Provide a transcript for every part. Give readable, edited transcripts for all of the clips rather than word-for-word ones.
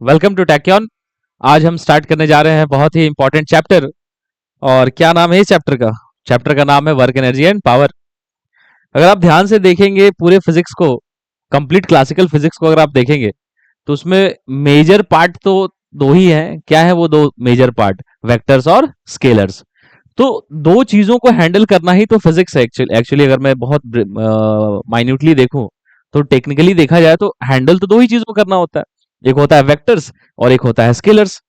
Welcome to टैक्योन। आज हम start करने जा रहे हैं बहुत ही इंपॉर्टेंट चैप्टर। और क्या नाम है इस चैप्टर का? चैप्टर का नाम है वर्क एनर्जी एंड पावर। अगर आप ध्यान से देखेंगे पूरे फिजिक्स को, कंप्लीट क्लासिकल फिजिक्स को अगर आप देखेंगे तो उसमें मेजर पार्ट तो दो ही हैं। क्या है वो दो मेजर पार्ट? वेक्टर्स और स्केलर्स। तो दो चीजों को हैंडल करना ही तो फिजिक्स है। एक्चुअली अगर मैं बहुत माइन्यूटली देखूं तो टेक्निकली देखा जाए तो हैंडल तो दो ही चीजों को करना होता है। एक होता है वेक्टर्स और एक होता है स्केलर्स।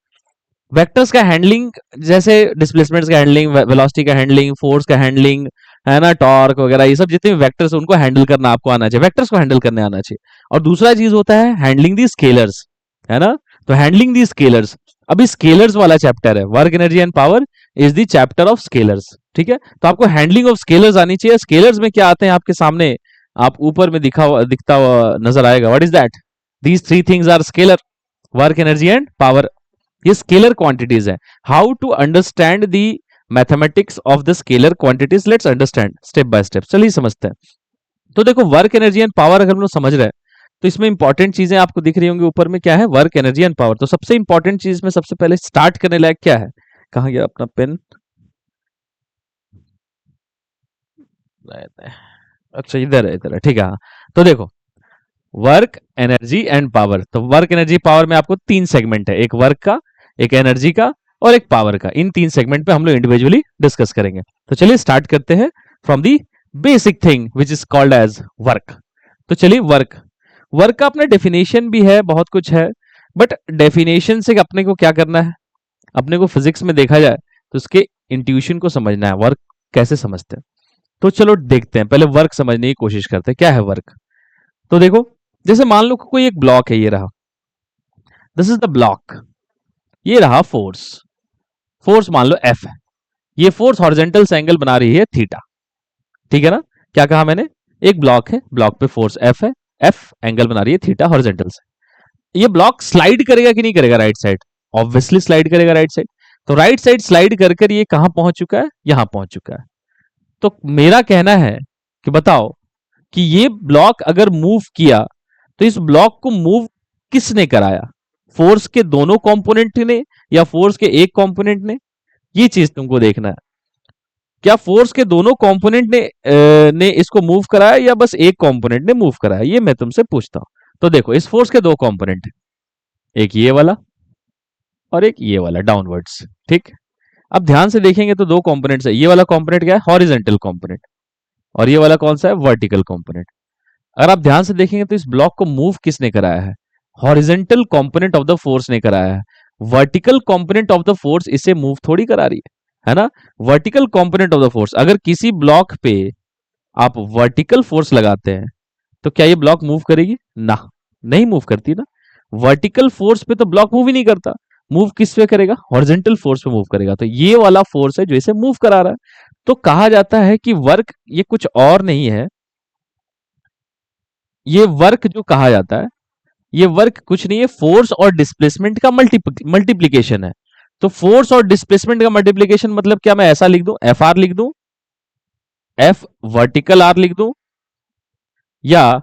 वेक्टर्स का हैंडलिंग जैसे डिस्प्लेसमेंट्स का हैंडलिंग, वेलोसिटी का हैंडलिंग, फोर्स का हैंडलिंग, है ना, टॉर्क वगैरह, ये सब जितने वेक्टर्स उनको हैंडल करना आपको आना चाहिए, वेक्टर्स को हैंडल करने आना चाहिए। और दूसरा चीज होता है हैंडलिंग दी स्केलर्स, है ना। तो हैंडलिंग दी स्केलर्स, अभी स्केलर्स वाला चैप्टर है। Work energy and power is the chapter of scalars. ठीक है, तो आपको हैंडलिंग ऑफ स्केलर्स आनी चाहिए। स्केलर्स में क्या आते हैं आपके सामने, आप ऊपर में दिखता हुआ नजर आएगा। What is that? These three things are scalar, work energy and power. ये स्केलर क्वांटिटीज है। How to understand the mathematics of the scalar quantities, let's understand step by step. चलिए समझते हैं। तो देखो, वर्क एनर्जी एंड पावर अगर हम लोग समझ रहे हैं तो इसमें इंपॉर्टेंट चीजें आपको दिख रही होंगी ऊपर में। क्या है? Work energy and power. तो सबसे इंपॉर्टेंट चीज में सबसे पहले स्टार्ट करने लायक क्या है? कहाँ गया अपना पेन? अच्छा, इधर है, इधर है, ठीक है। हाँ। तो देखो, वर्क एनर्जी एंड पावर। तो वर्क एनर्जी पावर में आपको तीन सेगमेंट है, एक वर्क का, एक एनर्जी का और एक पावर का। इन तीन सेगमेंट पे हम लोग इंडिविजुअली डिस्कस करेंगे। तो चलिए स्टार्ट करते हैं from the basic thing which is called as work. तो चलिए, वर्क, वर्क का अपना डेफिनेशन भी है, बहुत कुछ है। बट डेफिनेशन से अपने को क्या करना है? अपने को फिजिक्स में देखा जाए तो उसके इंट्यूशन को समझना है, वर्क कैसे समझते हैं। तो चलो देखते हैं, पहले वर्क समझने की कोशिश करते हैं। क्या है वर्क? तो देखो, जैसे मान लो कोई एक ब्लॉक है, ये रहा, दिस इज द ब्लॉक। ये रहा फोर्स, फोर्स मान लो एफ है। ये फोर्स हॉरिजॉन्टल एंगल बना रही है थीटा। ठीक है ना? क्या कहा मैंने? एक ब्लॉक है, ब्लॉक पे फोर्स एफ है, एफ एंगल बना रही है थीटा हॉरिजॉन्टल से। ये ब्लॉक स्लाइड करेगा कि नहीं करेगा राइट साइड? ऑब्वियसली स्लाइड करेगा राइट साइड। तो राइट साइड स्लाइड कर कर ये कहां पहुंच चुका है? यहां पहुंच चुका है। तो मेरा कहना है कि बताओ कि ये ब्लॉक अगर मूव किया तो इस ब्लॉक को मूव किसने कराया? फोर्स के दोनों कंपोनेंट ने या फोर्स के एक कंपोनेंट ने? ये चीज तुमको देखना है। क्या फोर्स के दोनों कंपोनेंट ने इसको मूव कराया या बस एक कंपोनेंट ने मूव कराया? ये मैं तुमसे पूछता हूं। तो देखो, इस फोर्स के दो कंपोनेंट, एक ये वाला और एक ये वाला डाउनवर्ड्स। ठीक। अब ध्यान से देखेंगे तो दो कंपोनेंट्स है। ये वाला कंपोनेंट क्या है? Horizontal component. और ये वाला कौन सा है? Vertical component. अगर आप ध्यान से देखेंगे तो इस ब्लॉक को मूव किसने कराया है? Horizontal component of the force ने कराया है। Vertical component of the force इसे मूव थोड़ी करा रही है ना। Vertical component of the force, अगर किसी ब्लॉक पे आप वर्टिकल फोर्स लगाते हैं तो क्या ये ब्लॉक मूव करेगी? ना, नहीं मूव करती ना। वर्टिकल फोर्स पे तो ब्लॉक मूव ही नहीं करता। मूव किस पे करेगा? हॉरिजॉन्टल फोर्स पे मूव करेगा। तो ये वाला फोर्स है जो इसे मूव करा रहा है। तो कहा जाता है कि वर्क ये कुछ और नहीं है। ये वर्क जो कहा जाता है, ये वर्क कुछ नहीं है, फोर्स और डिस्प्लेसमेंट का मल्टीप्लीकेशन है। तो फोर्स और डिस्प्लेसमेंट का मल्टीप्लीकेशन मतलब क्या? मैं ऐसा लिख दूं, एफ आर लिख दूं, एफ वर्टिकल आर लिख दूं, या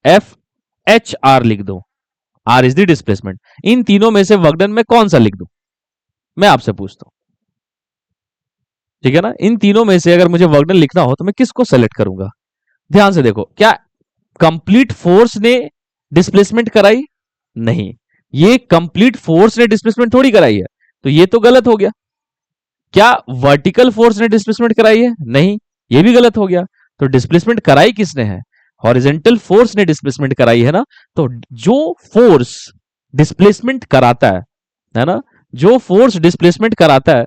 एफ एच आर लिख दूं। R is the displacement. इन तीनों में से वर्कडन में कौन सा लिख दूं? मैं आपसे पूछता हूं। ठीक है ना? इन तीनों में से अगर मुझे वर्कडन लिखना हो तो मैं किसको सेलेक्ट करूंगा? ध्यान से देखो, क्या कंप्लीट फोर्स ने डिस्प्लेसमेंट कराई? नहीं, ये कंप्लीट फोर्स ने डिस्प्लेसमेंट थोड़ी कराई है। तो ये तो गलत हो गया। क्या वर्टिकल फोर्स ने डिस्प्लेसमेंट कराई है? नहीं, ये भी गलत हो गया। तो डिस्प्लेसमेंट कराई किसने है? हॉरिजॉन्टल फोर्स ने डिस्प्लेसमेंट कराई है ना। तो जो फोर्स डिस्प्लेसमेंट कराता है ना, जो फोर्स डिस्प्लेसमेंट कराता है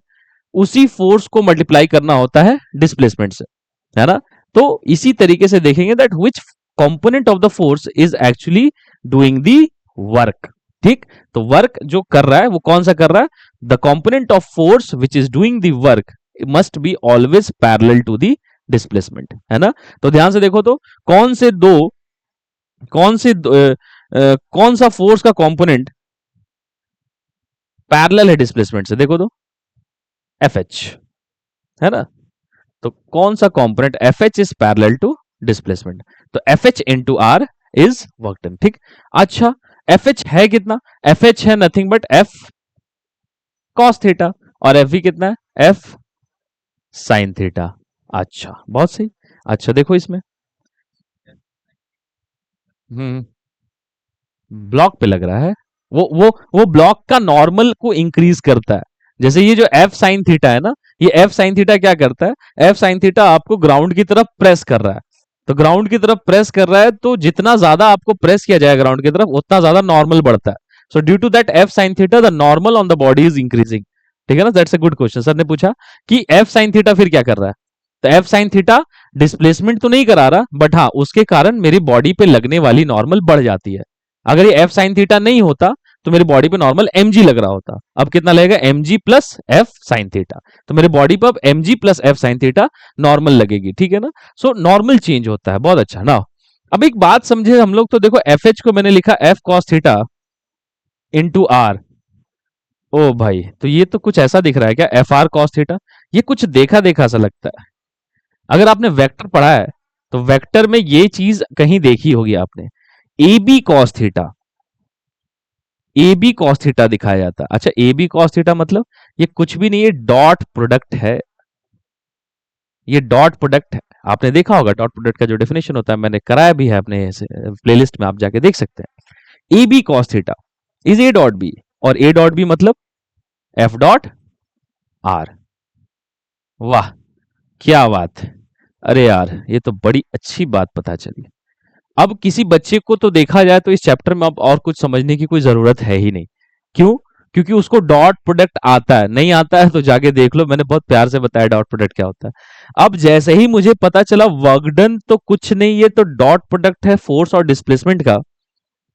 उसी फोर्स को मल्टीप्लाई करना होता है डिस्प्लेसमेंट से, है ना। तो इसी तरीके से देखेंगे that which component of the force is actually doing the work. ठीक। तो वर्क जो कर रहा है वो कौन सा कर रहा है? The component of force which is doing the work must be always parallel to the displacement, है ना। तो ध्यान से देखो तो कौन से दो, कौन से कौन सा फोर्स का कंपोनेंट पैरेलल है डिस्प्लेसमेंट से? देखो तो एफ एच, है ना। तो कौन सा component F H is parallel to displacement? तो F H into R is work done. ठीक। अच्छा, एफ एच है कितना? एफ एच है nothing but F cos theta, और एफ भी कितना है? F sine theta. अच्छा, बहुत सही। अच्छा देखो इसमें, हम्म, ब्लॉक पे लग रहा है। वो ब्लॉक का नॉर्मल को इंक्रीज करता है। जैसे ये जो एफ साइन थीटा है ना, ये एफ साइन थीटा क्या करता है? एफ साइन थीटा आपको ग्राउंड की तरफ प्रेस कर रहा है। तो ग्राउंड की तरफ प्रेस कर रहा है, तो जितना ज्यादा आपको प्रेस किया जाए ग्राउंड की तरफ, उतना ज्यादा नॉर्मल बढ़ता है। So due to that F sine theta the normal on the body is increasing. ठीक है ना? That's a good question. Sir ने पूछा कि एफ साइन थीटा फिर क्या कर रहा है, तो एफ साइन थीटा डिस्प्लेसमेंट तो नहीं करा रहा, बट हाँ उसके कारण मेरी बॉडी पे लगने वाली नॉर्मल बढ़ जाती है। अगर ये एफ साइन थीटा नहीं होता तो मेरी बॉडी पे नॉर्मल एम जी लग रहा होता। अब कितना लगेगा? M G plus F sine theta. तो मेरे बॉडी पर अब M G plus F sine theta normal लगेगी। ठीक है ना? सो नॉर्मल चेंज होता है। बहुत अच्छा ना। अब एक बात समझे हम लोग, तो देखो एफ एच को मैंने लिखा F cos theta into R. ओ भाई, तो ये तो कुछ ऐसा दिख रहा है क्या? F R cos theta. ये कुछ देखा देखा सा लगता है। अगर आपने वेक्टर पढ़ा है तो वेक्टर में ये चीज कहीं देखी होगी आपने। A B cos theta, A B cos theta दिखाया जाता है। अच्छा, ए बी कॉस थीटा मतलब ये कुछ भी नहीं है, डॉट प्रोडक्ट है। ये डॉट प्रोडक्ट है। आपने देखा होगा डॉट प्रोडक्ट का जो डेफिनेशन होता है, मैंने कराया भी है अपने प्लेलिस्ट में, आप जाके देख सकते हैं। A B cos theta is A dot B, और ए डॉट बी मतलब एफ डॉट आर। वाह, क्या बात है। अरे यार, ये तो बड़ी अच्छी बात पता चली। अब किसी बच्चे को तो देखा जाए तो इस चैप्टर में अब और कुछ समझने की कोई जरूरत है ही नहीं। क्यों? क्योंकि उसको डॉट प्रोडक्ट आता है। नहीं आता है तो जाके देख लो, मैंने बहुत प्यार से बताया डॉट प्रोडक्ट क्या होता है। अब जैसे ही मुझे पता चला वर्क डन तो कुछ नहीं, ये तो डॉट प्रोडक्ट है फोर्स और डिस्प्लेसमेंट का,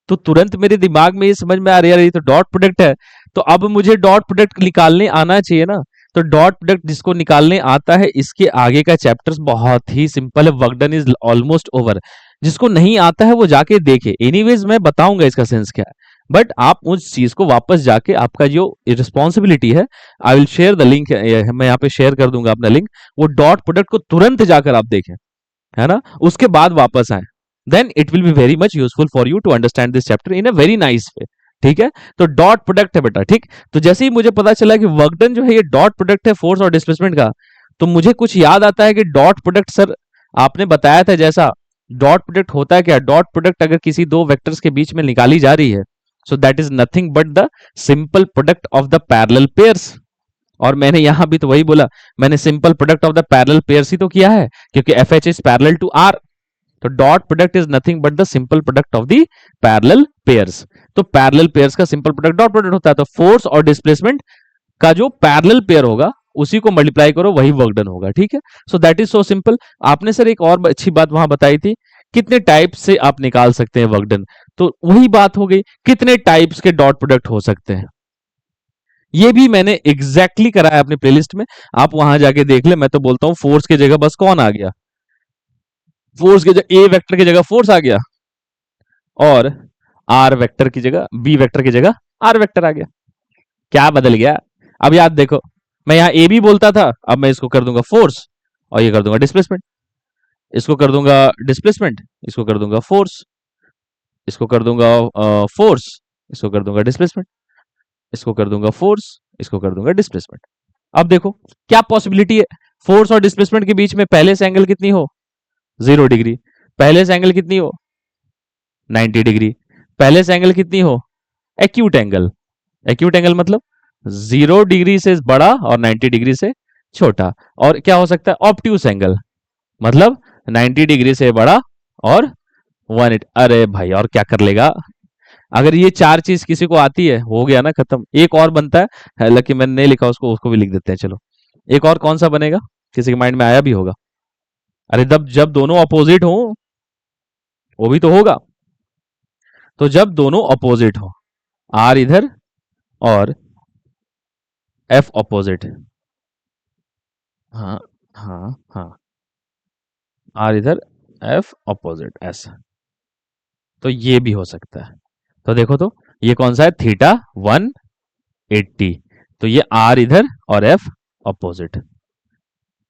तो तुरंत मेरे दिमाग में ये समझ में आ रही है ये तो डॉट प्रोडक्ट है। तो अब मुझे डॉट प्रोडक्ट निकालने आना चाहिए ना। तो डॉट प्रोडक्ट जिसको निकालने आता है, इसके आगे का चैप्टर्स बहुत ही सिंपल है। Work done is almost over. जिसको नहीं आता है वो जाके देखे। एनीवेज मैं बताऊंगा इसका सेंस क्या है, बट आप उस चीज को वापस जाके, आपका जो रिस्पॉन्सिबिलिटी है, I will share the link, मैं यहाँ पे शेयर कर दूंगा अपना लिंक। वो डॉट प्रोडक्ट को तुरंत जाकर आप देखें, है ना? उसके बाद वापस आए, then it will be very much useful for you to understand this chapter in a very nice way. ठीक है? तो डॉट प्रोडक्ट है बेटा। ठीक, तो जैसे ही मुझे पता चला कि वर्क डन जो है ये डॉट प्रोडक्ट है फोर्स और डिस्प्लेसमेंट का, तो मुझे कुछ याद आता है कि डॉट प्रोडक्ट, सर आपने बताया था जैसा, डॉट प्रोडक्ट होता है क्या? डॉट प्रोडक्ट अगर किसी दो वेक्टर्स के बीच में निकाली जा रही है, so that is nothing but the simple product of the parallel pairs. और मैंने यहां भी तो वही बोला, मैंने simple product of the parallel pairs ही तो किया है, क्योंकि F H is parallel to R. तो dot product is nothing but the simple product of the parallel pairs. तो पैरेलल पेयर्स का सिंपल प्रोडक्ट डॉट प्रोडक्ट होता है। तो फोर्स और डिस्प्लेसमेंट का जो पैरेलल पेयर होगा उसी को मल्टीप्लाई करो, वही वर्क डन होगा। ठीक है? So that is so simple. आपने सर एक और अच्छी बात वहां बताई थी, कितने टाइप से आप निकाल सकते हैं वर्क डन। तो वही बात हो गई, कितने टाइप्स के डॉट प्रोडक्ट हो सकते हैं। ये भी मैंने एग्जैक्टली exactly कराया अपने प्लेलिस्ट में, आप वहां जाके देख ले। मैं तो बोलता हूं फोर्स की जगह बस कौन आ गया? फोर्स की जगह ए वेक्टर की जगह फोर्स आ गया, और आर वेक्टर की जगह, बी वेक्टर की जगह आर वेक्टर आ गया। क्या बदल गया? अब याद देखो, मैं यहां ए बी बोलता था, अब मैं इसको कर दूंगा फोर्स, और ये कर दूंगा डिस्प्लेसमेंट। इसको कर दूंगा डिस्प्लेसमेंट, इसको कर दूंगा फोर्स, इसको कर दूंगा फोर्स, इसको कर दूंगा डिस्प्लेसमेंट, इसको कर दूंगा फोर्स, इसको कर दूंगा डिस्प्लेसमेंट। अब देखो क्या पॉसिबिलिटी है, फोर्स और डिस्प्लेसमेंट के बीच में पहले से एंगल कितनी हो? 0 डिग्री। पहले से एंगल कितनी हो? 90 डिग्री। पहले से एंगल कितनी हो? Acute angle. एक्यूट एंगल मतलब 0 डिग्री से बड़ा और 90 डिग्री से छोटा। और क्या हो सकता है? ऑब्ट्यूस एंगल, मतलब 90 डिग्री से बड़ा और 180। अरे भाई, और क्या कर लेगा? अगर ये चार चीज किसी को आती है, हो गया ना खत्म। एक और बनता है, हालांकि मैंने नहीं लिखा उसको, उसको भी लिख देते हैं चलो। एक और कौन सा बनेगा, किसी के माइंड में आया भी होगा? अरे जब जब दोनों अपोजिट हो, वो भी तो होगा। तो जब दोनों अपोजिट हो, आर इधर और एफ अपोजिट। हाँ, हाँ, हाँ, आर इधर, एफ अपोजिट, ऐसा। तो ये भी हो सकता है। तो देखो, तो ये कौन सा है? थीटा 180। तो ये आर इधर और एफ अपोजिट।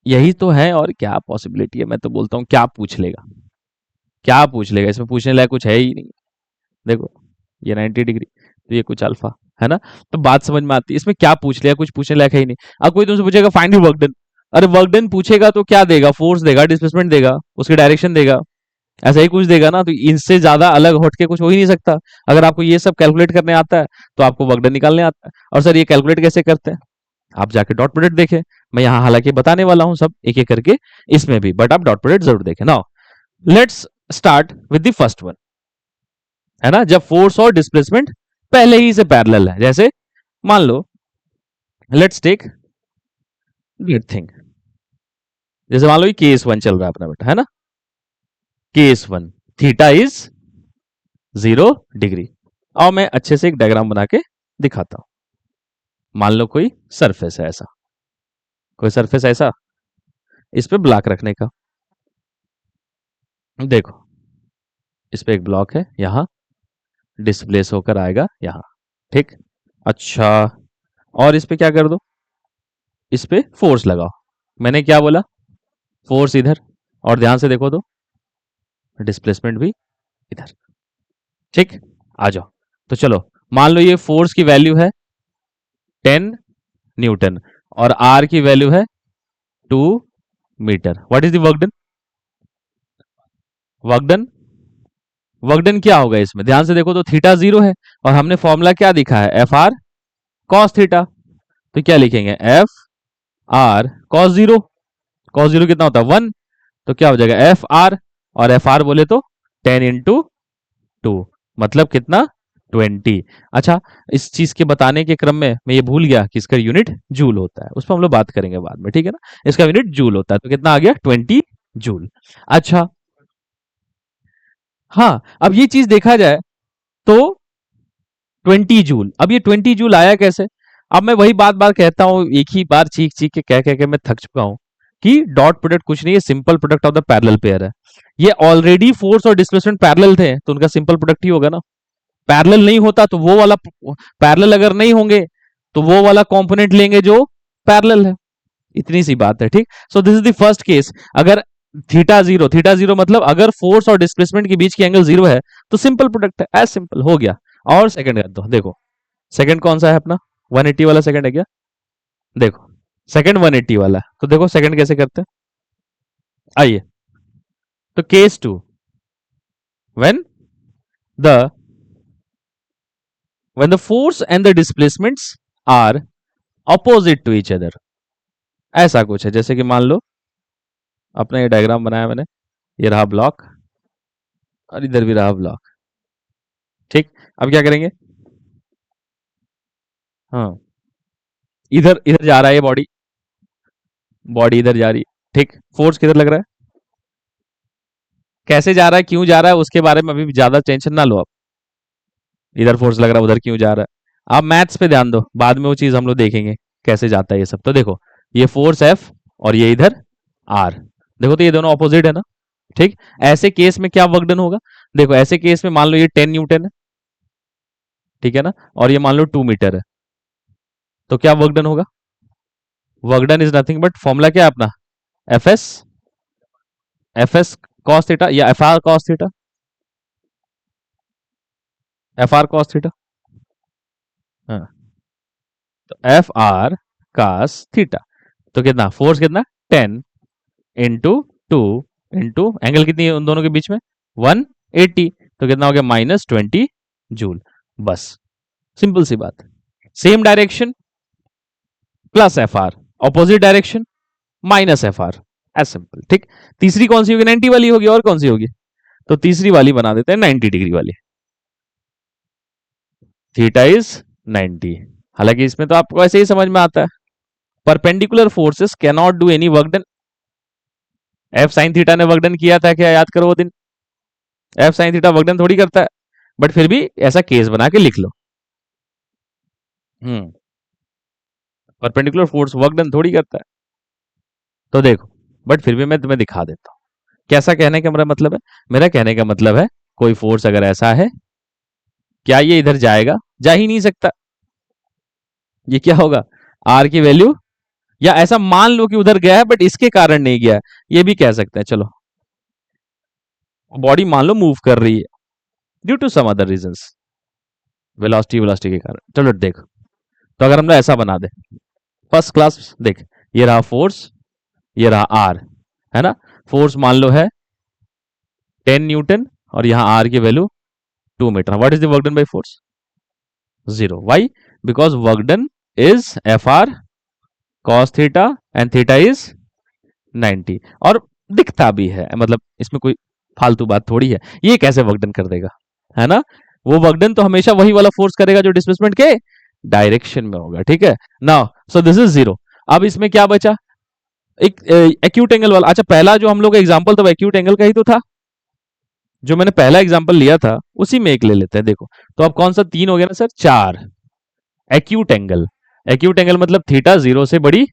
यही तो है, और क्या पॉसिबिलिटी है? मैं तो बोलता हूँ क्या पूछ लेगा, क्या पूछ लेगा, इसमें पूछने लायक कुछ है ही नहीं। देखो, ये 90 डिग्री, तो ये कुछ अल्फा, है ना? तो बात समझ में आती है। इसमें क्या पूछ लिया, कुछ पूछने लायक है ही नहीं। अब कोई तुमसे पूछेगा फाइंड द वर्क डन, अरे वर्क डन पूछेगा तो क्या देगा? फोर्स देगा, डिस्प्लेसमेंट देगा, उसकी डायरेक्शन देगा, ऐसा ही कुछ देगा ना। तो इनसे ज्यादा अलग हट के कुछ हो ही नहीं सकता। अगर आपको ये सब कैलकुलेट करने आता है तो आपको वर्क डन निकालने आता है। और सर ये कैलकुलेट कैसे करते हैं? आप जाके डॉट प्रोडक्ट देखें। मैं यहाँ हालांकि बताने वाला हूं सब एक एक करके इसमें भी, बट आप डॉट प्रोडक्ट जरूर देखें। Now let's start with the first one, है ना? जब फोर्स और डिस्प्लेसमेंट पहले ही से पैरेलल है। जैसे मान लो, लेट्स टेक दैट थिंग, जैसे मान लो ये केस वन चल रहा है अपना बेटा, है ना? Case one, theta is 0 degree. और मैं अच्छे से एक डायग्राम बना के दिखाता हूं। मान लो कोई सरफेस है ऐसा, कोई सरफेस ऐसा, इस पे ब्लॉक रखने का। देखो, इस पे एक ब्लॉक है, यहां डिस्प्लेस होकर आएगा यहां, ठीक? अच्छा, और इस पे क्या कर दो? इस पे फोर्स लगाओ। मैंने क्या बोला? फोर्स इधर, और ध्यान से देखो तो डिस्प्लेसमेंट भी इधर, ठीक? आ जाओ। तो चलो, मान लो ये फोर्स की वैल्यू है 10 न्यूटन और आर की वैल्यू है 2 मीटर। What is the work done? Work done, work done क्या होगा इसमें? ध्यान से देखो तो थीटा 0 है और हमने फॉर्मूला क्या दिखा है? F R cos theta. तो क्या लिखेंगे? F R cos 0। कॉस 0 कितना होता है? 1। तो क्या हो जाएगा? एफ आर, और एफ आर बोले तो 10 into 2, मतलब कितना? 20। अच्छा, इस चीज के बताने के क्रम में मैं ये भूल गया कि इसका यूनिट जूल होता है। उस पर हम लोग बात करेंगे बाद में, ठीक है ना? इसका यूनिट जूल होता है। तो कितना आ गया? 20 जूल। अच्छा, हाँ, अब ये चीज देखा जाए तो 20 जूल, अब ये 20 जूल आया कैसे? अब मैं वही बात बात कहता हूँ, एक ही बार चीख चीख के कह कह के मैं थक चुका हूँ कि डॉट प्रोडक्ट कुछ नहीं है, simple product of the parallel pair है। ये ऑलरेडी फोर्स और डिस्प्लेसमेंट पैरेलल थे, तो उनका सिंपल प्रोडक्ट ही होगा ना। पैरेलल नहीं होता तो वो वाला, पैरेलल अगर नहीं होंगे तो वो वाला कंपोनेंट लेंगे जो पैरेलल है। इतनी सी बात है, ठीक? सो this is the first case. अगर थीटा जीरो मतलब अगर फोर्स और डिस्प्लेसमेंट के बीच की एंगल 0 है तो सिंपल प्रोडक्ट है, एज सिंपल हो गया। और सेकंड कर दो, देखो सेकंड कौन सा है अपना? 180 वाला सेकंड है क्या? देखो, सेकंड 180 वाला है। तो देखो सेकंड कैसे करते हैं, आइए। तो case two, when the when the force and the displacements are opposite to each other, ऐसा कुछ है। जैसे कि मान लो अपना ये डायग्राम बनाया मैंने, ये रहा ब्लॉक और इधर भी रहा ब्लॉक, ठीक? अब क्या करेंगे? हाँ, इधर इधर जा रहा है ये बॉडी, बॉडी इधर जा रही है, ठीक? फोर्स किधर लग रहा है? कैसे जा रहा है, क्यों जा रहा है, उसके बारे में अभी ज्यादा टेंशन ना लो आप। इधर फोर्स लग रहा है, उधर क्यों जा रहा है, आप मैथ्स पे ध्यान दो, बाद में वो चीज हम लोग देखेंगे कैसे जाता है ये सब। तो देखो, ये फोर्स एफ और ये इधर आर, देखो तो ये दोनों ऑपोजिट है ना, ठीक? ऐसे केस में क्या वर्क डन होगा? देखो, ऐसे केस में मान लो ये 10 न्यूटन है, ठीक है ना, और ये मान लो 2 मीटर है, तो क्या वर्क डन होगा? Work done is nothing but, formula क्या है अपना? F S, F S cos theta या F R cos theta, F R cos theta. हाँ, तो एफ आर कॉस थीटा, तो कितना फोर्स, कितना? 10 into 2 एंगल कितनी है उन दोनों के बीच में? 180। तो कितना हो गया? -20 जूल। बस, सिंपल सी बात। Same direction plus F R, opposite direction minus F R, as simple, ठीक? तीसरी कौन सी होगी? 90 वाली होगी, और कौन सी होगी? तो तीसरी वाली बना देते हैं 90 डिग्री वाली। Theta is 90। हालांकि इसमें तो आपको ऐसे ही समझ में आता है, perpendicular forces can not do any work done. F sine theta ने वर्क डन किया था क्या? याद करो वो दिन। F sine theta work done थोड़ी करता है, बट फिर भी ऐसा केस बना के लिख लो। परपेंडिकुलर फोर्स वर्क डन थोड़ी करता है। तो देखो, बट फिर भी मैं तुम्हें दिखा देता हूं कैसा कहने का मेरा मतलब है। मेरा कहने का मतलब है, कोई फोर्स अगर ऐसा है, क्या ये इधर जाएगा? जा ही नहीं सकता। ये क्या होगा? आर की वैल्यू, या ऐसा मान लो कि उधर गया है बट इसके कारण नहीं गया है, ये भी कह सकते हैं। चलो, बॉडी मान लो मूव कर रही है due to some other reasons, velocity velocity के कारण। चलो देख, तो अगर हम लोग ऐसा बना दे, फर्स्ट क्लास देख, ये रहा फोर्स, ये रहा आर, है ना। फोर्स मान लो है 10 न्यूटन, और यहाँ आर की वैल्यू 2 मीटर। What is the work done by force? Zero. Why? Because work done is F R cos theta and theta is 90। और दिखता भी है, मतलब इसमें कोई फालतू बात थोड़ी है। ये कैसे वर्क डन कर देगा, है ना। वो वर्क डन तो हमेशा वही वाला फोर्स करेगा जो डिस्प्लेसमेंट के डायरेक्शन में होगा, ठीक है। Now so this is zero. अब इसमें क्या बचा? एक एक्यूट एंगल वाला। अच्छा, पहला जो हम लोग एग्जांपल तो एक्यूट एंगल का ही तो था, जो मैंने पहला एग्जांपल लिया था उसी में एक ले लेते हैं। देखो, तो अब कौन सा तीन हो गया ना सर? चार। एक्यूट एंगल, एक्यूट एंगल मतलब थीटा 0 से बड़ी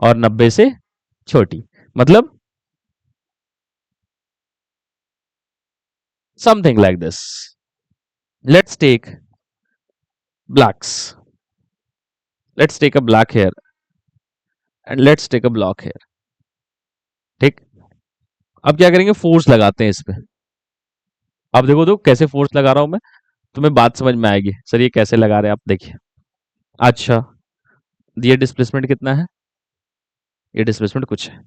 और 90 से छोटी, मतलब something like this. Let's take blacks. Let's take a black here and let's take a block here. ठीक। अब क्या करेंगे? फोर्स लगाते हैं इस पे। अब देखो तो कैसे फोर्स लगा रहा हूं मैं, तुम्हें बात समझ में आएगी। सर ये कैसे लगा रहे हैं आप, देखिए। अच्छा, ये डिस्प्लेसमेंट कितना है? ये डिस्प्लेसमेंट कुछ है,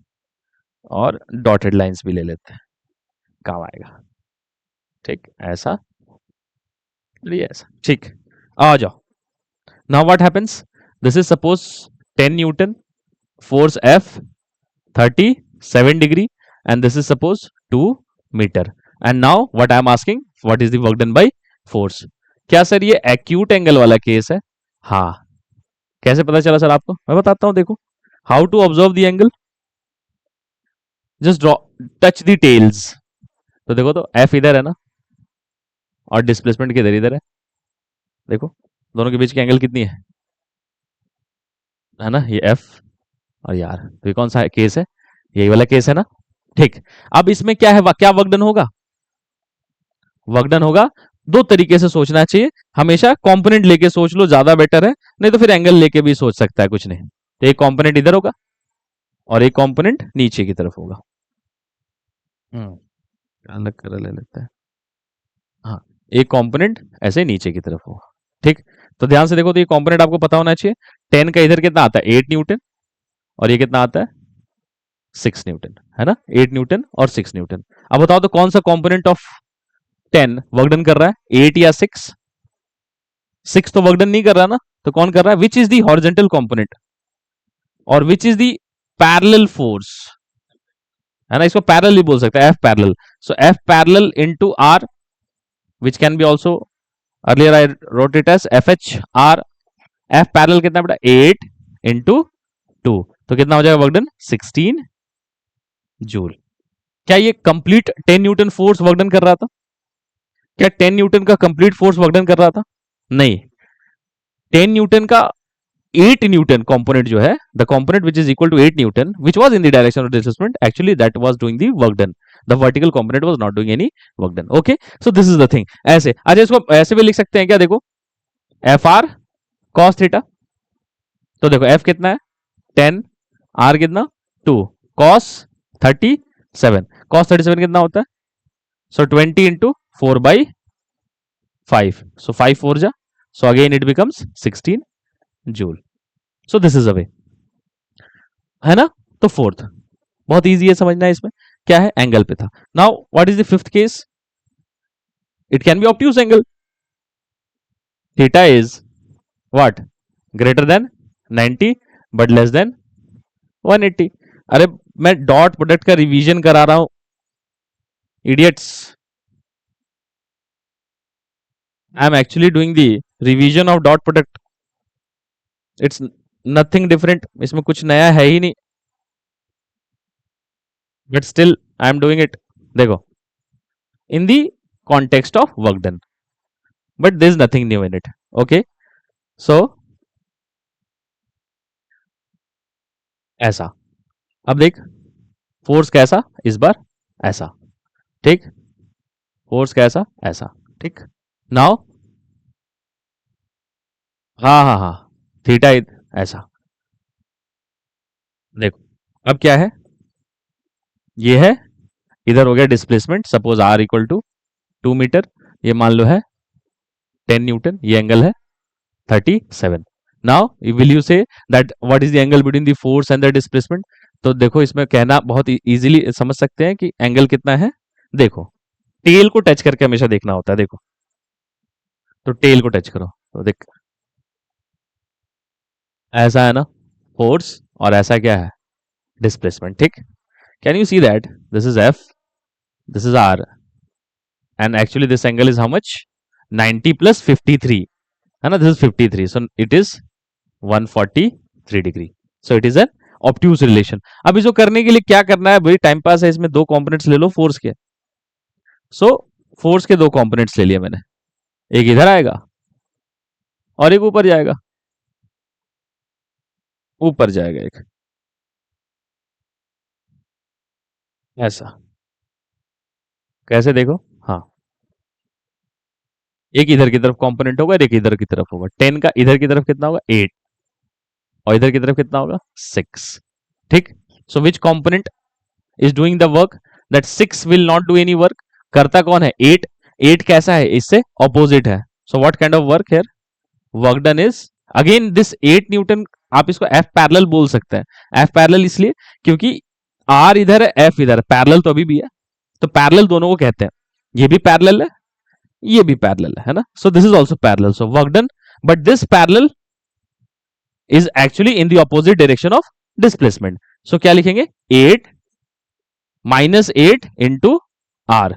और डॉटेड लाइंस भी ले लेते हैं, काम आएगा। ठीक, ऐसा, ये ऐसा, ठीक। आ जाओ। Now what happens? This is suppose 10 Newton, force F 37 degree, and this is suppose 2 meter. And now what I am asking, what is the work done by force? क्या सर ये acute angle वाला case है? हाँ। कैसे पता चला sir आपको? मैं बताता हूं, देखो। How to observe the angle? Just draw, touch the tails. तो देखो तो F इधर है ना, और डिस्प्लेसमेंट किधर इधर है। देखो दोनों के बीच की एंगल कितनी है ना, ये F और यार, तो ये कौन सा केस है? यही वाला केस है ना। ठीक। अब इसमें क्या है, क्या वर्क डन होगा? वर्क डन होगा, दो तरीके से सोचना चाहिए। हमेशा कंपोनेंट लेके सोच लो, ज्यादा बेटर है। नहीं तो फिर एंगल लेके भी सोच सकता है, कुछ नहीं। तो एक कंपोनेंट इधर होगा और एक कंपोनेंट नीचे की तरफ होगा। अलग कर ले लेते हैं। हाँ, एक कंपोनेंट ऐसे नीचे की तरफ होगा। ठीक। तो ध्यान से देखो, तो ये कंपोनेंट आपको पता होना चाहिए। 10 का इधर कितना आता है? 8 न्यूटन, और ये कितना आता है? 6 न्यूटन, है ना। 8 न्यूटन और 6 न्यूटन। अब बताओ तो कौन सा कंपोनेंट ऑफ 10 वर्क डन कर रहा है, 8 या 6? 6 तो वर्क डन नहीं कर रहा ना, तो कौन कर रहा है? Which is the horizontal component और which is the parallel force, है ना। इसको पैरेलल भी बोल सकते हैं, F parallel. So F parallel into R, which can be also, earlier I wrote it as F H R. F parallel कितना बेटा? 8 इंटू 2, तो कितना हो जाएगा वर्क डन? 16 जूल। क्या ये complete 10 Newton force work done कर रहा था? क्या 10 न्यूटन का कंप्लीट फोर्स वर्क डन कर रहा था? नहीं। 10 न्यूटन का 8 न्यूटन component जो है, the component which is equal to 8 Newton, which was in the direction of displacement, actually that was doing the work done. The vertical component was not doing any work done. Okay, so this is the thing. ऐसे, अच्छा इसको ऐसे भी लिख सकते हैं क्या? देखो, एफ आर कॉस थीटा। तो देखो एफ कितना है? 10, आर कितना? 2, कॉस 37। कॉस 37 कितना होता है? सो 20 इंटू 4/5, सो 5 4 जा, so again it becomes 16 joule. So this is a way, है ना। तो फोर्थ बहुत इजी है समझना है, इसमें क्या है? एंगल पे था। Now what is the fifth case? It can be obtuse angle. Theta is what? Greater than 90 but less than 180। अरे मैं डॉट प्रोडक्ट का रिवीजन करा रहा हूं, idiots. I am actually doing the revision of dot product. It's nothing different, इसमें कुछ नया है ही नहीं, but still I am doing it. देखो, in the context of work done, but there is nothing new in it. Okay, so ऐसा। अब देख, फोर्स कैसा इस बार? ऐसा। ठीक, फोर्स कैसा? ऐसा। ठीक। नाउ, हाँ हाँ हाँ, थीटा ऐसा। देखो, अब क्या है? ये है, इधर हो गया displacement, suppose R equal to 2 meter, ये मान लो है 10 न्यूटन, ये एंगल है 37. Now will you say that what is the angle between the force and the displacement? तो देखो इसमें कहना बहुत इजीली समझ सकते हैं कि एंगल कितना है. देखो टेल को टच करके हमेशा देखना होता है. देखो तो टेल को टच करो तो देख, ऐसा है ना फोर्स, और ऐसा क्या है डिस्प्लेसमेंट. ठीक, can you see that this is F, this is R, and actually this angle is how much, 90 plus 53, है ना, this is 53, so it is 143 degree. So it is an obtuse relation. अब इसको करने के लिए क्या करना है भाई, टाइम पास है, इसमें दो कंपोनेंट्स ले लो फोर्स के. सो फोर्स के दो कंपोनेंट्स ले लिए मैंने, एक इधर आएगा और एक ऊपर जाएगा. ऊपर जाएगा एक, ऐसा. कैसे देखो, हाँ, एक इधर की तरफ कंपोनेंट होगा और एक इधर की तरफ होगा. 10 का इधर की तरफ कितना होगा 8, और इधर की तरफ कितना होगा 6. ठीक, so which component is doing the work, that 6 will not do any work. करता कौन है 8. 8 कैसा है, इससे ऑपोजिट है. So what kind of work here, work done is again this 8 Newton. आप इसको एफ पैरेलल बोल सकते हैं. एफ पैरेलल इसलिए क्योंकि आर इधर है, एफ इधर है, पैरेलल तो अभी भी है, तो पैरेलल दोनों को कहते हैं. ये भी पैरेलल है, ये भी पैरेलल है ना. So this is also parallel, so work done. But this parallel is actually in the opposite direction of displacement. So क्या लिखेंगे 8 माइनस 8 इंटू आर,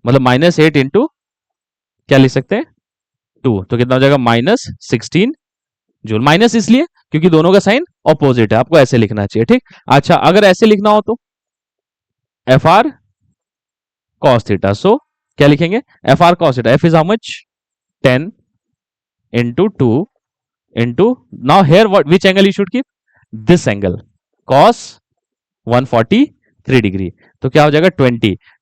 मतलब माइनस 8 इंटू क्या लिख सकते हैं 2, तो कितना हो जाएगा -16 जूल. माइनस इसलिए क्योंकि दोनों का साइन ऑपोजिट है, आपको ऐसे लिखना चाहिए. ठीक, अच्छा अगर ऐसे लिखना हो तो एफ आर कॉस थीटा. सो क्या लिखेंगे F R cos theta, F is how much 10 into 2 into, now here what which angle you should keep, this angle cos 143 degree. तो क्या हो जाएगा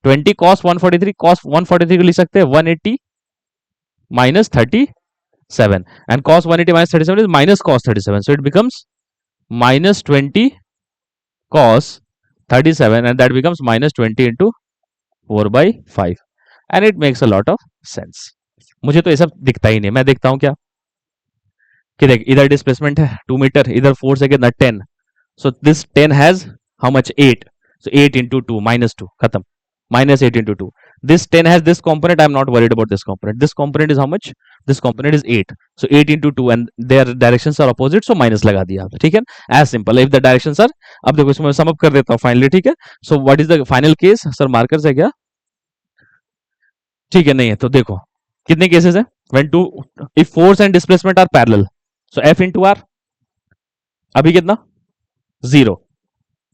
20 कॉस 143, कॉस 143 को लिख सकते हैं 180 minus 37, and cos 180 minus 37 is minus cos 37, so it becomes minus 20 cos 37, and that becomes minus 20 into 4 by 5, and it makes a lot of sense. मुझे तो ये सब दिखता ही नहीं, मैं देखता हूँ क्या कि देख इधर डिस्प्लेसमेंट है 2 मीटर, इधर फोर्स है कितना 10, so this 10 has how much 8, so 8 into 2 minus 2 खत्म, minus 8 into 2. This 10 has this component, I am not worried about this component. This component is how much, this component is 8, so 8 into 2, and their directions are opposite, so minus लगा दिया आपने. ठीक है, as simple. If the directions are, अब देखो इसमें sum up कर देता हूँ फाइनली. ठीक है, so what is the final case, sir markers है क्या, ठीक है नहीं है तो देखो कितने केसेस है, when two, if force and displacement are parallel, so F into R, अभी कितना 0,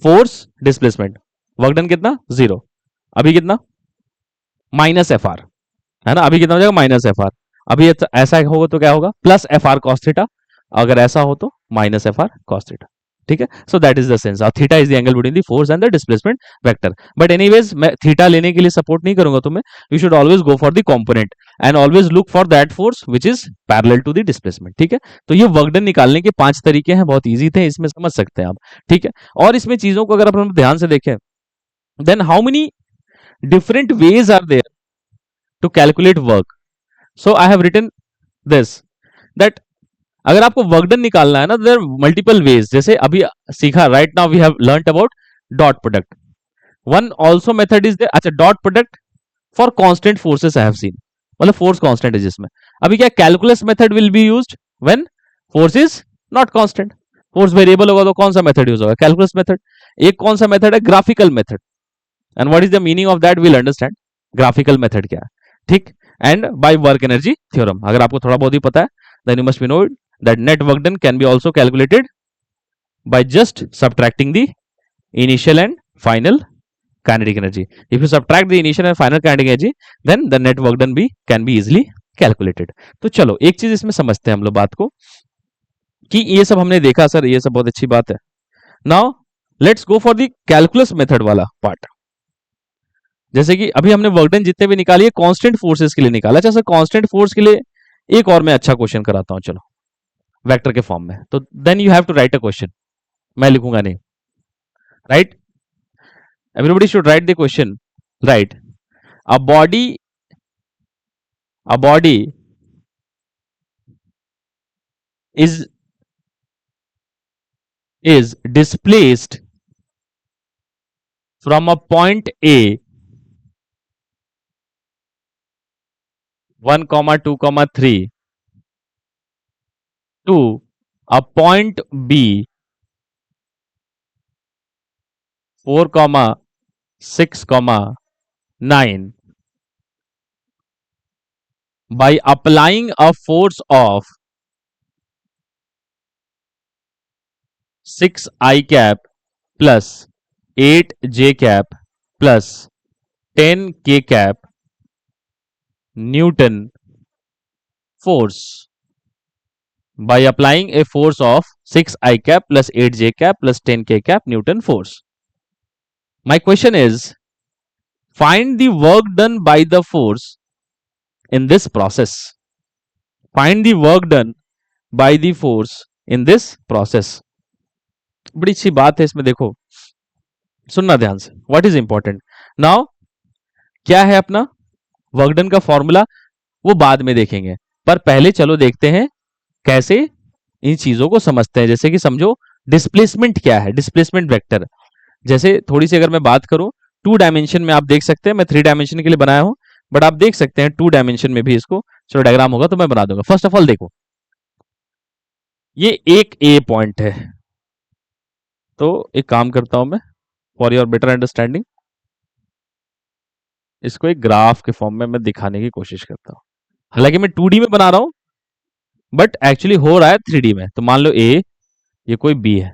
फोर्स डिस्प्लेसमेंट, वर्क डन कितना 0, अभी कितना माइनस एफ आर, है ना, अभी कितना हो जाएगा माइनस एफ आर. अभी ऐसा होगा तो क्या होगा plus F R cos theta, अगर ऐसा हो तो minus F R cos theta. ठीक है, so that is the sense. Theta is the angle between the force and the displacement vector. But anyways मैं थीटा लेने के लिए सपोर्ट नहीं करूंगा तुम्हें. You should always go for the component and always look for that force which is parallel to the displacement. ठीक है, तो ये वर्क डन निकालने के 5 तरीके हैं, बहुत ईजी थे, इसमें समझ सकते हैं आप. ठीक है, और इसमें चीजों को अगर अपन ध्यान से देखें, then how many different ways are there to calculate work. So I have written this, that अगर आपको वर्क डन निकालना है ना, देयर मल्टीपल वेज. जैसे अभी सीखा, right now we have learned about dot product. One also method is there. अच्छा, dot product for constant forces I have seen, मतलब फोर्स कांस्टेंट है जिसमें. अभी क्या calculus method will be used when force is not constant. Force variable होगा तो कौन सा मेथड यूज होगा, कैलकुलस मेथड. एक कौन सा मेथड है, graphical method. And what is the meaning of that will understand. Graphical method क्या है, ठीक. And by work energy theorem, अगर आपको थोड़ा बहुत ही पता है, then you must be know that net work done can be also calculated by just subtracting the initial and final kinetic energy. If you subtract the initial and final kinetic energy, then the net work done can be easily calculated. तो चलो एक चीज इसमें समझते हैं हम लोग बात को, कि ये सब हमने देखा सर, ये सब बहुत अच्छी बात है. Now let's go for the calculus method वाला पार्ट. जैसे कि अभी हमने वर्क डन जितने भी निकाली कांस्टेंट फोर्सेस के लिए निकाला. अच्छा सर कांस्टेंट फोर्स के लिए एक और मैं अच्छा क्वेश्चन कराता हूं, चलो वेक्टर के फॉर्म में. तो then you have to write a question, मैं लिखूंगा नहीं, right. Everybody should write the question, right. A body is displaced from a point A 1, 2, 3 to a point B 4, 6, 9 by applying a force of 6 I cap plus 8 J cap plus 10 K cap Newton force. By applying a force of 6 I cap plus 8 J cap plus 10 K cap Newton force. My question is, find the work done by the force in this process. Find the work done by the force in this process. बड़ी अच्छी बात है इसमें, देखो सुनना ध्यान से, what is important now. क्या है अपना वर्क डन का फॉर्मूला, वो बाद में देखेंगे, पर पहले चलो देखते हैं कैसे इन चीजों को समझते हैं। जैसे कि समझो डिस्प्लेसमेंट क्या है, डिस्प्लेसमेंट वेक्टर। जैसे थोड़ी सी अगर मैं बात करूं 2 डायमेंशन में, आप देख सकते हैं मैं 3 डायमेंशन के लिए बनाया हूं, बट आप देख सकते हैं 2 डायमेंशन में भी इसको, चलो डायग्राम होगा तो मैं बना दूंगा। फर्स्ट ऑफ ऑल देखो, ये एक ए पॉइंट है, तो एक काम करता हूं मैं फॉर योर बेटर अंडरस्टैंडिंग, इसको एक ग्राफ के फॉर्म में मैं दिखाने की कोशिश करता हूं। हालांकि मैं 2D में बना रहा हूं, बट एक्चुअली हो रहा है 3D में। तो मान लो ए, ये कोई बी है,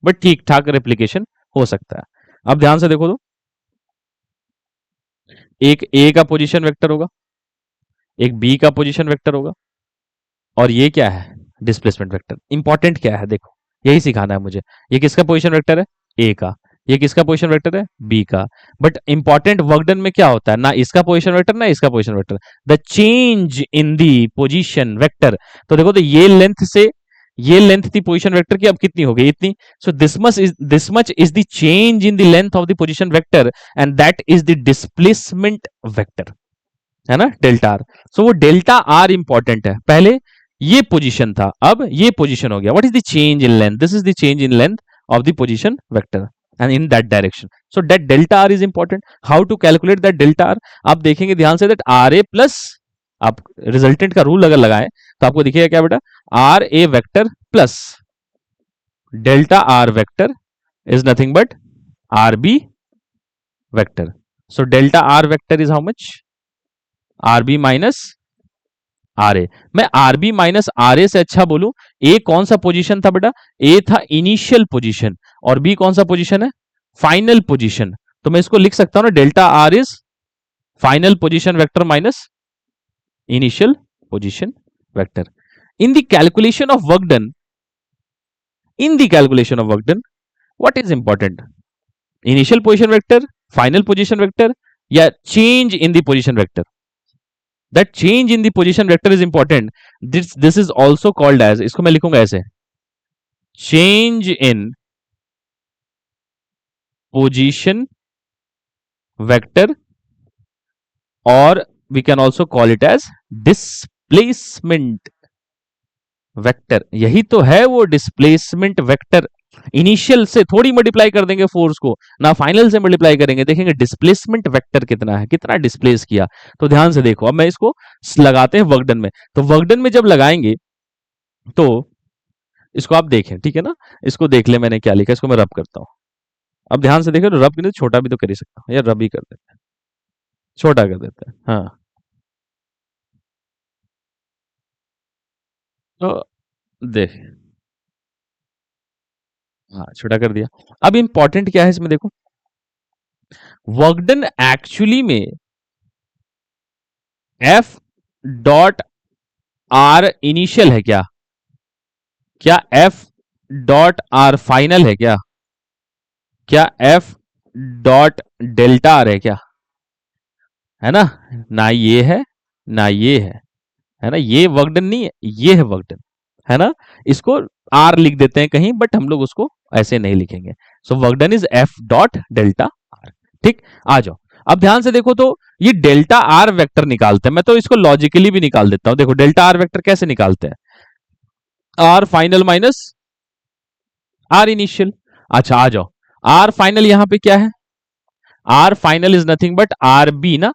बट ठीक ठाक रेप्लिकेशन हो सकता है। अब ध्यान से देखो तो, एक ए का पोजीशन वेक्टर होगा, एक बी का पोजीशन वेक्टर होगा, और ये क्या है, डिस्प्लेसमेंट वेक्टर। इंपॉर्टेंट क्या है देखो, यही सिखाना है मुझे। ये किसका पोजीशन वेक्टर है, ए का। ये किसका पोजीशन वेक्टर है, बी का। बट इंपॉर्टेंट वर्क डन में क्या होता है, ना इसका पोजीशन वेक्टर ना इसका position vector, the change in the position vector. तो देखो, तो ये लेंथ से ये लेंथ थी पोजीशन वेक्टर की, अब कितनी हो गई, इतनी। So this much is the change in the length of the position vector, and that is the displacement vector, है ना, डेल्टा आर। सो वो डेल्टा आर इंपॉर्टेंट है। पहले ये पोजीशन था, अब ये पोजीशन हो गया। What is the change in length, this is the change in length of the position vector and in that direction. So that delta R is important. How to calculate that delta R, आप देखेंगे ध्यान से, that R A plus, आप resultant का rule अगर लगाएं तो आपको दिखेगा क्या बेटा, R A vector plus delta R vector is nothing but R B vector. So delta R vector is how much, R B minus R A. मैं R B minus R A से अच्छा बोलूं, ए कौन सा पोजीशन था बेटा, ए था initial position, और बी कौन सा पोजीशन है, फाइनल पोजीशन। तो मैं इसको लिख सकता हूं ना, delta R is final position vector minus initial position vector. In the calculation of work done, in the calculation of work done, what is important, initial position vector, final position vector, या change in the position vector. That change in the position vector is important. This is also called as, इसको मैं लिखूंगा ऐसे, change in position vector, or we can also call it as displacement vector. यही तो है वो displacement vector। Initial से थोड़ी मल्टीप्लाई कर देंगे फोर्स को, ना फाइनल से मल्टीप्लाई करेंगे, देखेंगे डिस्प्लेसमेंट वेक्टर कितना है, कितना डिस्प्लेस किया। तो ध्यान से देखो, अब मैं इसको लगाते हैं वर्क डन में। तो वर्क डन में जब लगाएंगे तो इसको आप देखें, ठीक है ना, इसको देख ले मैंने क्या लिखा, इसको मैं रब करता हूं। अब ध्यान से देखो, रब नहीं, छोटा भी तो कर ही सकता हूं, यार रब ही कर देते हैं, छोटा कर देते हैं। हाँ, तो देख, हाँ छोटा कर दिया। अब इंपॉर्टेंट क्या है इसमें देखो, वर्क डन एक्चुअली में एफ डॉट आर इनिशियल है क्या, क्या एफ डॉट आर फाइनल है क्या, क्या एफ डॉट डेल्टा आर है क्या, है ना, ना ये है ना ये है ना, ये वर्क डन नहीं है, ये है वर्क डन, है ना। इसको आर लिख देते हैं कहीं, बट हम लोग उसको ऐसे नहीं लिखेंगे। सो work done is F dot delta R. ठीक, आ जाओ अब ध्यान से देखो, तो ये डेल्टा आर वेक्टर निकालते हैं। मैं तो इसको लॉजिकली भी निकाल देता हूं। देखो डेल्टा आर वेक्टर कैसे निकालते हैं, R final minus R initial. अच्छा आ जाओ, आर फाइनल यहां पे क्या है? R final is nothing but R B ना,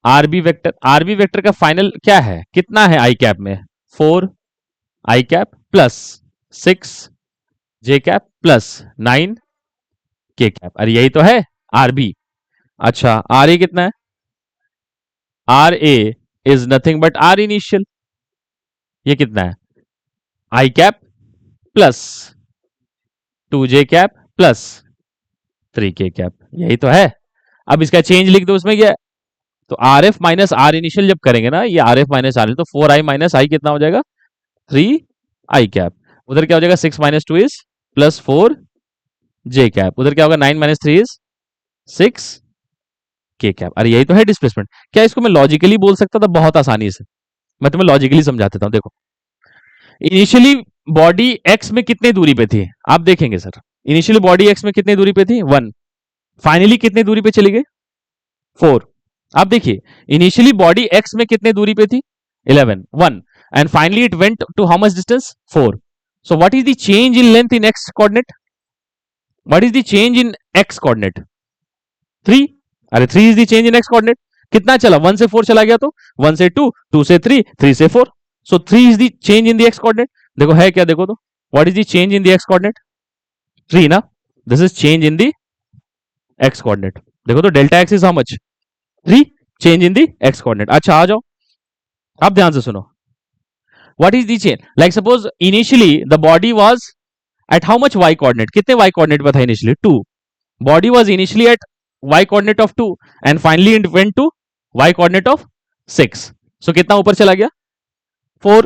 आरबी वेक्टर का फाइनल क्या है, कितना है आई कैप में? 4 I cap plus 6 J cap plus 9 K cap. अरे यही तो है आरबी। अच्छा आर ए कितना है? R A is nothing but R initial, ये कितना है? I cap plus 2 J cap plus 3 K cap, यही तो है। अब इसका चेंज लिख दो, उसमें क्या है? तो R F minus R initial जब करेंगे ना, ये आर एफ माइनस आर, तो 4 आई माइनस आई कितना हो जाएगा? 3 आई कैप। उधर क्या हो जाएगा? 6 - 2 इज +4 जे कैप। उधर क्या होगा? 9 - 3 इज 6 के कैप। अरे यही तो है डिस्प्लेसमेंट। क्या इसको मैं लॉजिकली बोल सकता था? बहुत आसानी से। मैं तुम्हें लॉजिकली समझा देता हूं। देखो, इनिशियली बॉडी एक्स में कितने दूरी पे थी? आप देखेंगे सर, इनिशियली बॉडी एक्स में कितने दूरी पे थी? 1। फाइनली कितने दूरी पे चली गई? 4। आप देखिए, इनिशियली बॉडी एक्स में कितने दूरी पे थी? 11, 1, and finally it went to how much distance? 4। So what is the change in length in X coordinate? What is the change in X coordinate? 3। अरे 3 is the change in X coordinate. कितना चला? 1 से 4 चला गया, तो 1 से 2, 2 से 3, 3 से 4। सो 3 is the change in the x coordinate. देखो है क्या? देखो तो, what is the change in the x coordinate? 3 ना, this is change in the x coordinate. देखो तो, delta x is how much? 3, change in the x coordinate. अच्छा आ जाओ, आप ध्यान से सुनो। What is the change? Like suppose initially the body was at how much Y coordinate? कितने वाई कोऑर्डिनेट पर था initially? 2। Body was initially at y coordinate of 2 and finally it went to y coordinate of 6. So कितना ऊपर चला गया? 4,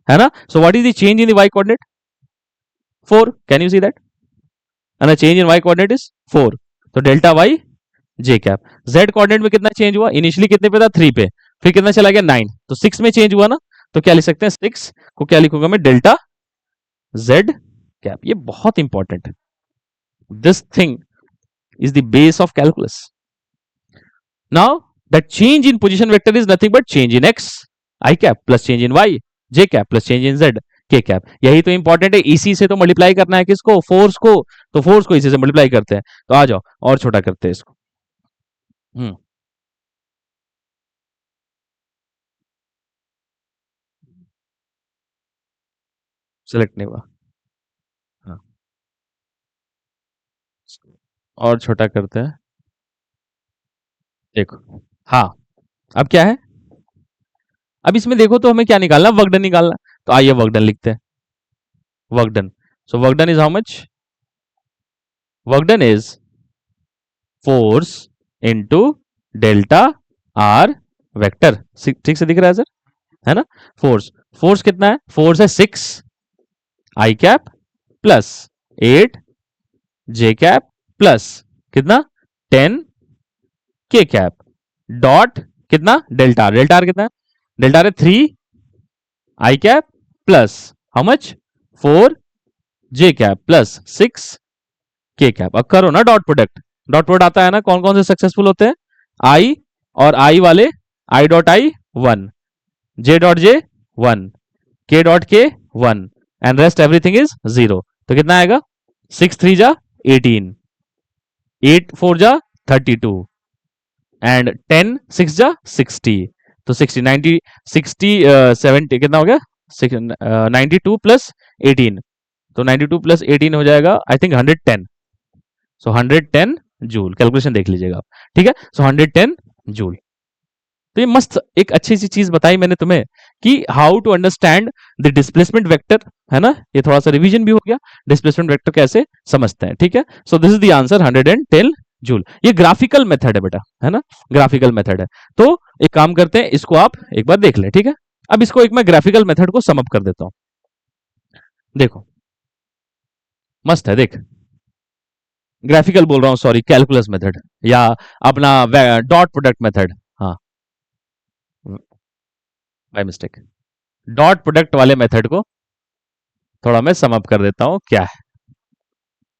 है ना? So what is the change in the y coordinate? 4. Can you see that? And the change in y coordinate is 4. तो delta y j cap. z coordinate में कितना change हुआ? इनिशियली कितने पे था? 3 पे, फिर कितना चला गया? 9। तो 6 में चेंज हुआ ना, तो क्या लिख सकते हैं? 6 को क्या लिखूंगा मैं? Delta z cap. ये बहुत इंपॉर्टेंट है। This thing is the base of calculus. Now, the change in position vector is nothing but change in x I cap plus change in y j cap plus change in z k cap. यही तो important है। इसी से तो multiply करना है किसको? Force को। तो फोर्स को इसी से मल्टीप्लाई करते हैं। तो आ जाओ और छोटा करते हैं इसको। सेलेक्ट नहीं हुआ। हाँ, और छोटा करते हैं। देखो, हाँ, अब क्या है? अब इसमें देखो तो हमें क्या निकालना? वर्क डन निकालना। तो आइए वर्क डन लिखते हैं। Work done, so work done is how much? Work done is force into delta R vector. ठीक से दिख रहा है सर? है ना? फोर्स, फोर्स कितना है? फोर्स है 6 I cap plus 8 J cap plus कितना? 10 के कैप डॉट कितना? Delta R. डेल्टा आर कितना है? डेल्टा आर है 3 I cap plus how much? 4 J cap plus 6 K cap. अब करो ना डॉट प्रोडक्ट। डॉट प्रोडक्ट आता है ना, कौन कौन से सक्सेसफुल होते हैं? आई और आई वाले, I dot I 1, J dot J 1, के डॉट के 1, एंड रेस्ट एवरीथिंग इज 0। तो कितना आएगा? 6 3 जा 18, 8 4 जा 32, एंड 10 6 जा 60। तो 60 90 60 70 कितना हो गया? 92 प्लस 18, तो 92 प्लस 18 हो जाएगा I think 110। So 110 joule. Calculation देख लीजिएगा आप। ठीक है, सो 110 जूल। तो ये मस्त एक अच्छी सी चीज बताई मैंने तुम्हें कि how to understand the displacement vector, है ना? ये थोड़ा सा रिवीजन भी हो गया, डिस्प्लेसमेंट वेक्टर कैसे समझते हैं। ठीक है, so this is the answer 110 joule. ये ग्राफिकल मेथड है बेटा, है ना? ग्राफिकल मेथड है। तो एक काम करते हैं, इसको आप एक बार देख लें। ठीक है, अब इसको एक मैं ग्राफिकल मेथड को समअप कर देता हूं। देखो, मस्त है, देख। ग्राफिकल बोल रहा हूं, सॉरी, कैलकुलस मेथड या अपना डॉट प्रोडक्ट मेथड। हाँ, बाय मिस्टेक। डॉट प्रोडक्ट वाले मेथड को थोड़ा मैं समअप कर देता हूं। क्या है?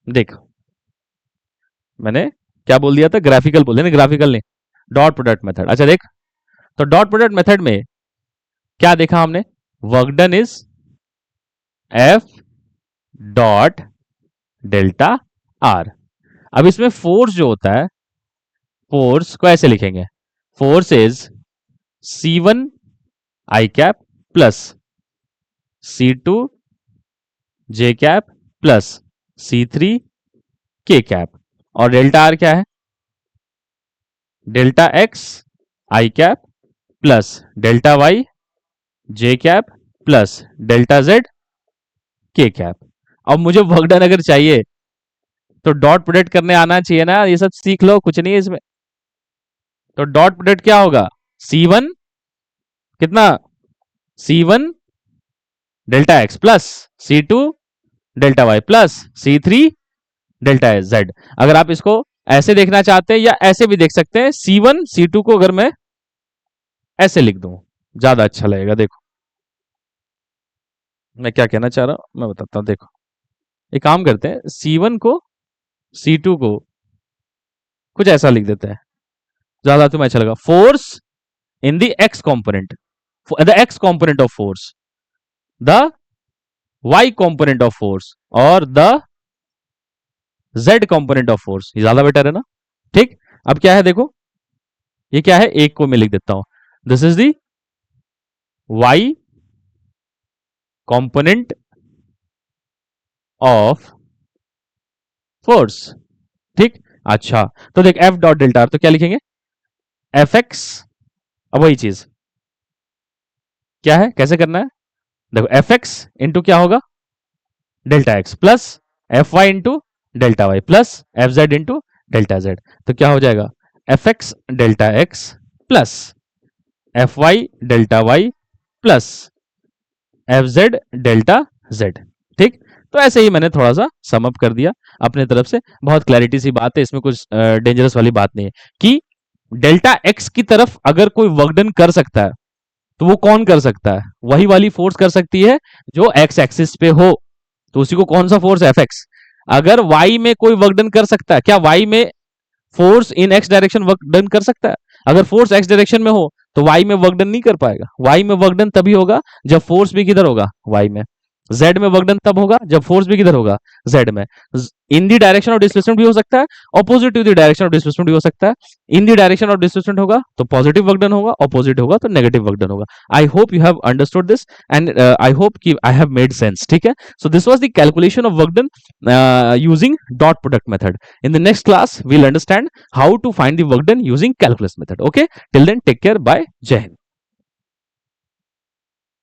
देख, मैंने क्या बोल दिया था? ग्राफिकल बोल दिया, ग्राफिकल नहीं, डॉट प्रोडक्ट मेथड। अच्छा देख, तो डॉट प्रोडक्ट मेथड में क्या देखा हमने? Work done is F dot delta R. अब इसमें फोर्स जो होता है, फोर्स को ऐसे लिखेंगे, force is C1 I cap plus C2 J cap plus C3 के कैप, और डेल्टा आर क्या है, डेल्टा एक्स आई कैप प्लस डेल्टा वाई जे कैप प्लस डेल्टा जेड के कैप। अब मुझे वर्क डन अगर चाहिए तो डॉट प्रोडक्ट करने आना चाहिए ना, ये सब सीख लो, कुछ नहीं है इसमें। तो डॉट प्रोडक्ट क्या होगा, C1 कितना, C1 delta X plus C2 delta Y plus C3 delta Z. अगर आप इसको ऐसे देखना चाहते हैं या ऐसे भी देख सकते हैं, C1 C2 को अगर मैं ऐसे लिख दूं ज्यादा अच्छा लगेगा। देखो मैं क्या कहना चाह रहा हूं, मैं बताता हूं। देखो एक काम करते हैं, C1 को C2 को कुछ ऐसा लिख देते हैं, ज्यादा तुम्हें अच्छा लगा। Force in the X component, the X component of force, the Y component of force और the Z component of force. ये ज्यादा बेटर है ना। ठीक, अब क्या है देखो, ये क्या है, एक को मैं लिख देता हूं, this is the Y component of force. ठीक, अच्छा तो देख एफ डॉट डेल्टा आर, तो क्या लिखेंगे, एफ एक्स। अब वही चीज क्या है, कैसे करना है, देखो एफ एक्स इंटू क्या होगा, delta X plus F Y into delta Y plus F Z into delta Z. तो क्या हो जाएगा, F X delta X plus F Y delta Y plus F Z delta Z. ठीक, तो ऐसे ही मैंने थोड़ा सा सम अप कर दिया अपने तरफ से, बहुत क्लैरिटी सी बात है, इसमें कुछ डेंजरस वाली बात नहीं है कि डेल्टा एक्स की तरफ अगर कोई वर्क डन कर सकता है तो वो कौन कर सकता है, वही वाली फोर्स कर सकती है जो एक्स एक्सिस पे हो, तो उसी को कौन सा फोर्स, एफ एक्स। अगर वाई में कोई वर्क डन कर सकता है, क्या वाई में force in x direction work done कर सकता है, अगर फोर्स एक्स डायरेक्शन में हो तो वाई में वर्क डन नहीं कर पाएगा। वाई में वर्क डन तभी होगा जब फोर्स भी किधर होगा, वाई में। जेड में वर्क डन तब होगा जब फोर्स भी किधर होगा, जेड में। In the direction of displacement भी हो सकता है, opposite to the direction of displacement भी हो सकता है। In the direction of displacement होगा तो पॉजिटिव वर्क डन होगा, ऑपोजिट होगा तो नेगेटिव वर्क डन होगा। I hope you have understood this and I hope कि आई हैव मेड सेंस। ठीक है, so this was the calculation of work done using dot product method. In the next class, we'll understand how to find the work done using calculus method. Okay, till then, take care. Bye. Jai Hind.